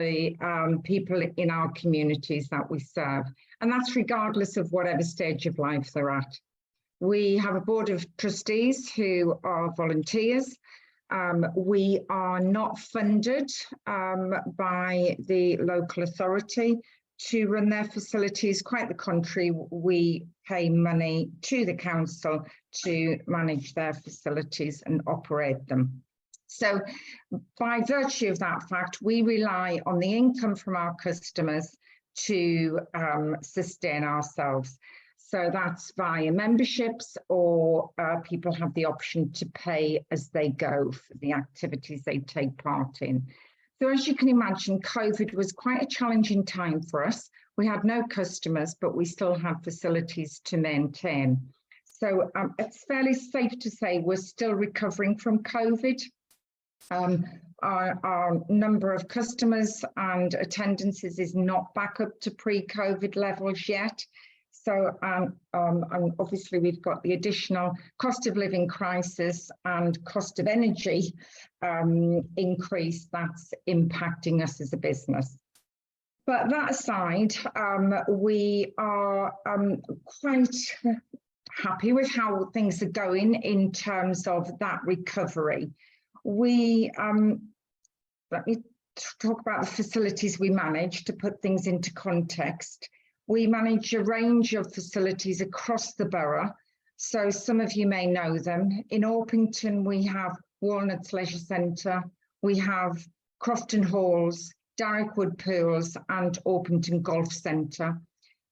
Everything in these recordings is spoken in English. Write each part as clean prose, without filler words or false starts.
the people in our communities that we serve, and that's regardless of whatever stage of life they're at. We have a board of trustees who are volunteers. We are not funded by the local authority to run their facilities. Quite the contrary, we pay money to the council to manage their facilities and operate them. So by virtue of that fact, we rely on the income from our customers to sustain ourselves. So that's via memberships, or people have the option to pay as they go for the activities they take part in. So as you can imagine, COVID was quite a challenging time for us. We had no customers, but we still had facilities to maintain. So it's fairly safe to say we're still recovering from COVID. Our number of customers and attendances is not back up to pre-COVID levels yet. So and obviously we've got the additional cost of living crisis and cost of energy increase that's impacting us as a business. But that aside, we are quite happy with how things are going in terms of that recovery. Let me talk about the facilities we manage to put things into context. We manage a range of facilities across the borough. So some of you may know them. In Orpington, we have Walnuts Leisure Centre, we have Crofton Halls, Darrickwood Pools and Orpington Golf Centre.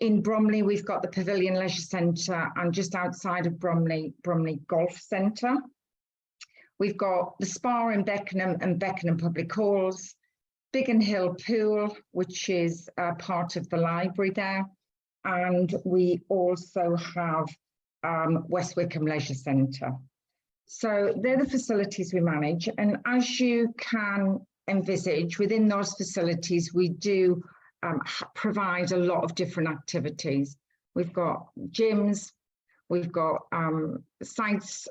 In Bromley, we've got the Pavilion Leisure Centre, and just outside of Bromley, Bromley Golf Centre. We've got the Spa in Beckenham and Beckenham Public Halls, Biggin Hill Pool, which is part of the library there. And we also have West Wickham Leisure Centre. So they're the facilities we manage. And as you can envisage, within those facilities, we do provide a lot of different activities. We've got gyms, we've got sites,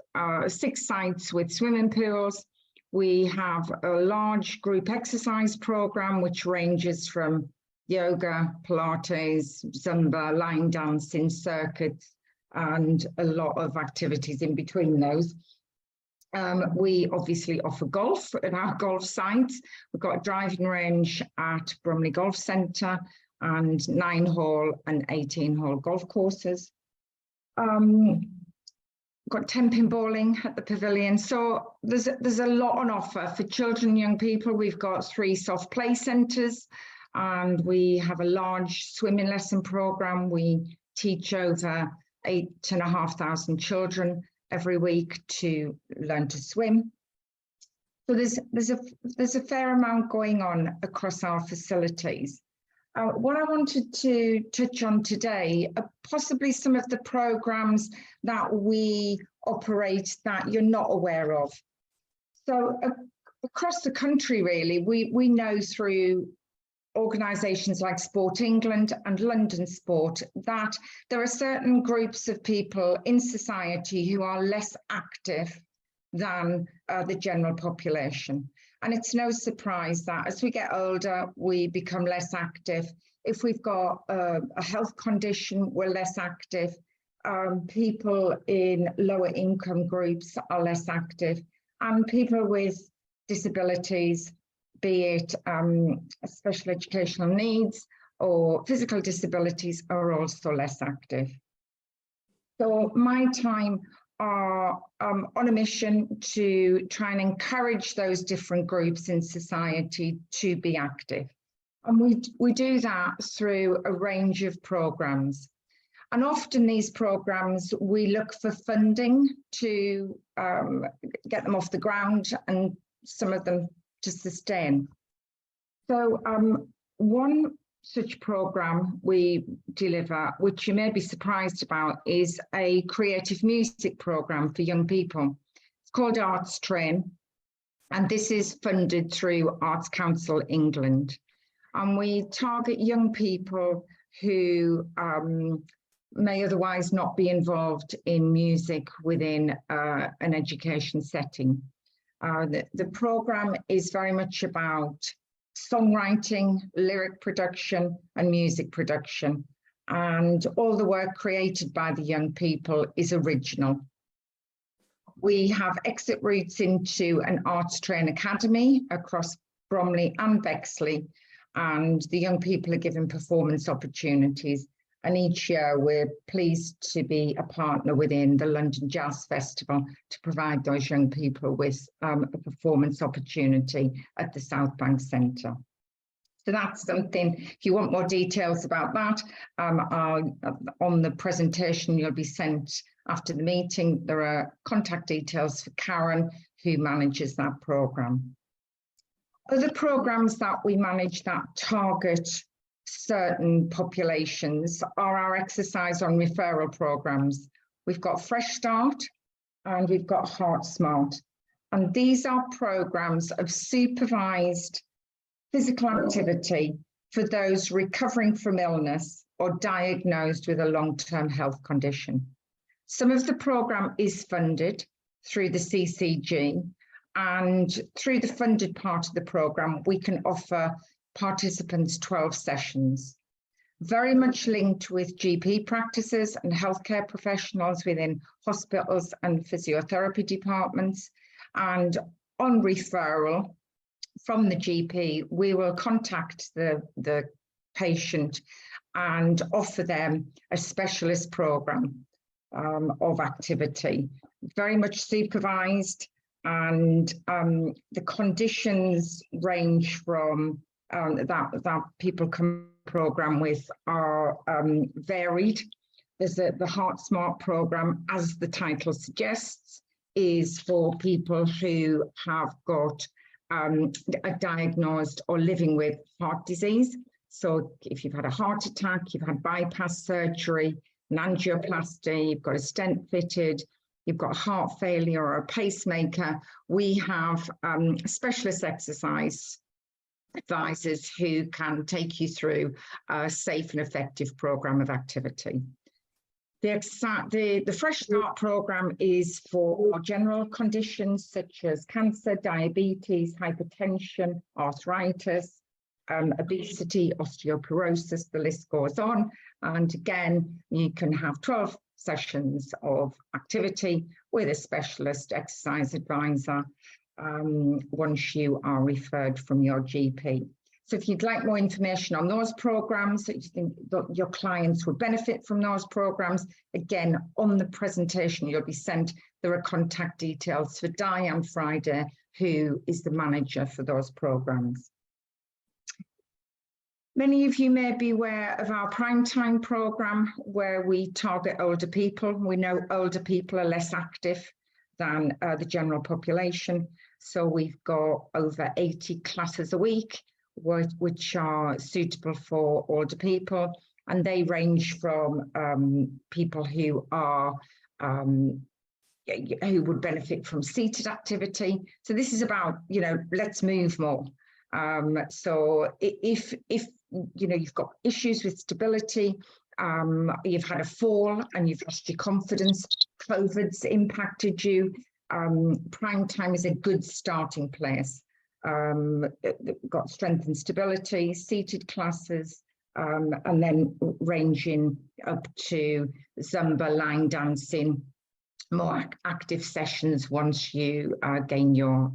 6 sites with swimming pools. We have a large group exercise program, which ranges from yoga, Pilates, Zumba, line dancing, circuits, and a lot of activities in between those. We obviously offer golf at our golf sites. We've got a driving range at Bromley Golf Centre and 9-hole and 18-hole golf courses. Got 10-pin bowling at the Pavilion. So there's a lot on offer for children and young people. We've got 3 soft play centres, and we have a large swimming lesson programme. We teach over 8,500 children every week to learn to swim. So there's a fair amount going on across our facilities. What I wanted to touch on today are possibly some of the programs that we operate that you're not aware of. So across the country, really, we know through organisations like Sport England and London Sport that there are certain groups of people in society who are less active than the general population. And it's no surprise that as we get older, we become less active. If we've got a health condition, we're less active. People in lower income groups are less active. And people with disabilities, be it special educational needs or physical disabilities, are also less active. So MyTime are on a mission to try and encourage those different groups in society to be active. And we do that through a range of programs. And often these programs, we look for funding to get them off the ground, and some of them to sustain. So one such program we deliver, which you may be surprised about, is a creative music program for young people. It's called Arts Train, and this is funded through Arts Council England. And we target young people who may otherwise not be involved in music within an education setting. The program is very much about songwriting, lyric production, and music production. And all the work created by the young people is original. We have exit routes into an arts train academy across Bromley and Bexley, and the young people are given performance opportunities. And each year we're pleased to be a partner within the London Jazz Festival to provide those young people with a performance opportunity at the South Bank Centre. So that's something, if you want more details about that, on the presentation you'll be sent after the meeting, there are contact details for Karen, who manages that programme. Other programmes that we manage that target certain populations are our exercise on referral programmes. We've got Fresh Start and we've got Heart Smart. And these are programmes of supervised physical activity for those recovering from illness or diagnosed with a long-term health condition. Some of the programme is funded through the CCG, and through the funded part of the programme, we can offer participants 12 sessions, very much linked with GP practices and healthcare professionals within hospitals and physiotherapy departments. And on referral from the GP, we will contact the patient and offer them a specialist programme of activity, very much supervised, and the conditions range from that people can programme with are varied. There's the Heart Smart programme, as the title suggests, is for people who have got a diagnosed or living with heart disease. So if you've had a heart attack, you've had bypass surgery, an angioplasty, you've got a stent fitted, you've got heart failure or a pacemaker, we have specialist exercise advisors who can take you through a safe and effective programme of activity. The Fresh Start programme is for general conditions such as cancer, diabetes, hypertension, arthritis, obesity, osteoporosis, the list goes on. And again, you can have 12 sessions of activity with a specialist exercise advisor once you are referred from your GP. So if you'd like more information on those programmes, that you think that your clients would benefit from those programmes, again, on the presentation you'll be sent, there are contact details for Diane Friday, who is the manager for those programmes. Many of you may be aware of our Primetime programme, where we target older people. We know older people are less active than the general population. So we've got over 80 classes a week, which are suitable for older people, and they range from people who are who would benefit from seated activity. So this is about, let's move more. So if you've got issues with stability, you've had a fall and you've lost your confidence, COVID's impacted you, Primetime is a good starting place. Got strength and stability, seated classes, and then ranging up to Zumba, line dancing, more active sessions once you gain your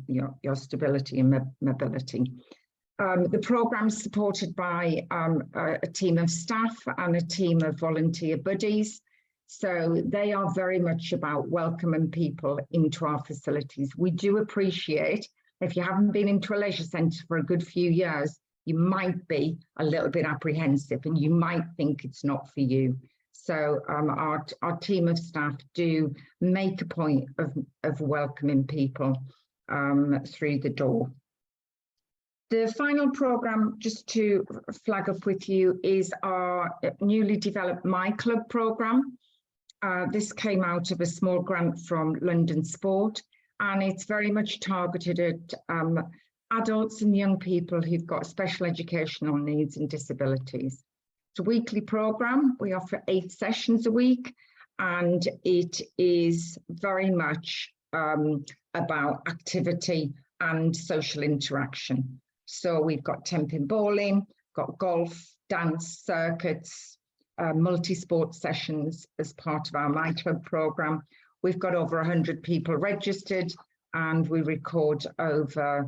stability and mobility. The programme is supported by a team of staff and a team of volunteer buddies. So they are very much about welcoming people into our facilities. We do appreciate, if you haven't been into a leisure centre for a good few years, you might be a little bit apprehensive and you might think it's not for you. So our team of staff do make a point of welcoming people through the door. The final programme, just to flag up with you, is our newly developed My Club programme. This came out of a small grant from London Sport, and it's very much targeted at adults and young people who've got special educational needs and disabilities. It's a weekly programme. We offer 8 sessions a week, and it is very much about activity and social interaction. So we've got 10-pin bowling, got golf, dance, circuits, multi-sport sessions as part of our My Club programme. We've got over 100 people registered, and we record over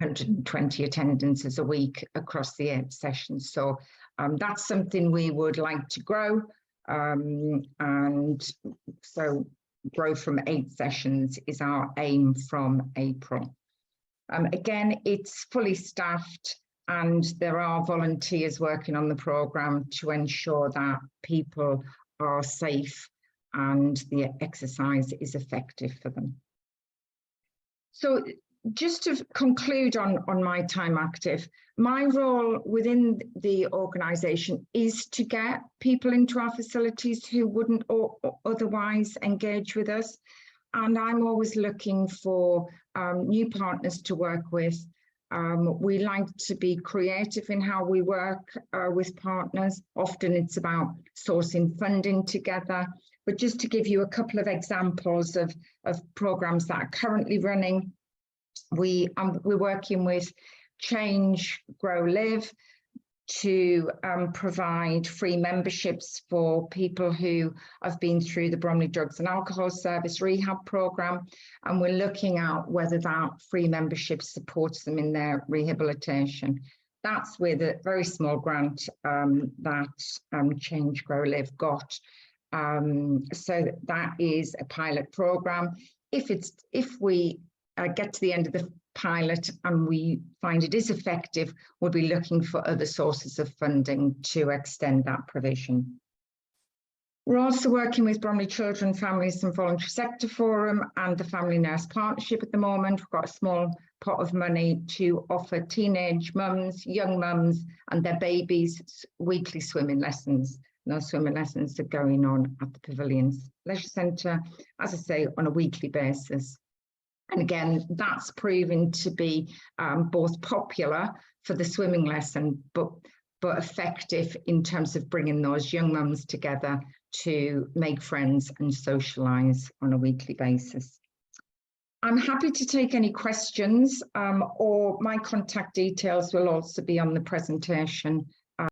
120 attendances a week across the 8 sessions. So that's something we would like to grow, and so grow from 8 sessions is our aim from April. Again, it's fully staffed, and there are volunteers working on the programme to ensure that people are safe and the exercise is effective for them. So just to conclude on MyTime Active, my role within the organisation is to get people into our facilities who wouldn't otherwise engage with us. And I'm always looking for new partners to work with. We like to be creative in how we work with partners. Often it's about sourcing funding together. But just to give you a couple of examples of programmes that are currently running, we're working with Change, Grow, Live to provide free memberships for people who have been through the Bromley Drugs and Alcohol Service rehab programme, and we're looking at whether that free membership supports them in their rehabilitation. That's with a very small grant that Change, Grow, Live got. So that is a pilot programme. If we get to the end of the pilot and we find it is effective, we'll be looking for other sources of funding to extend that provision. We're also working with Bromley Children, Families and Voluntary Sector Forum and the Family Nurse Partnership at the moment. We've got a small pot of money to offer teenage mums, young mums and their babies weekly swimming lessons. And those swimming lessons are going on at the Pavilions Leisure Centre, as I say, on a weekly basis. And again, that's proven to be both popular for the swimming lesson, but effective in terms of bringing those young mums together to make friends and socialise on a weekly basis. I'm happy to take any questions, or my contact details will also be on the presentation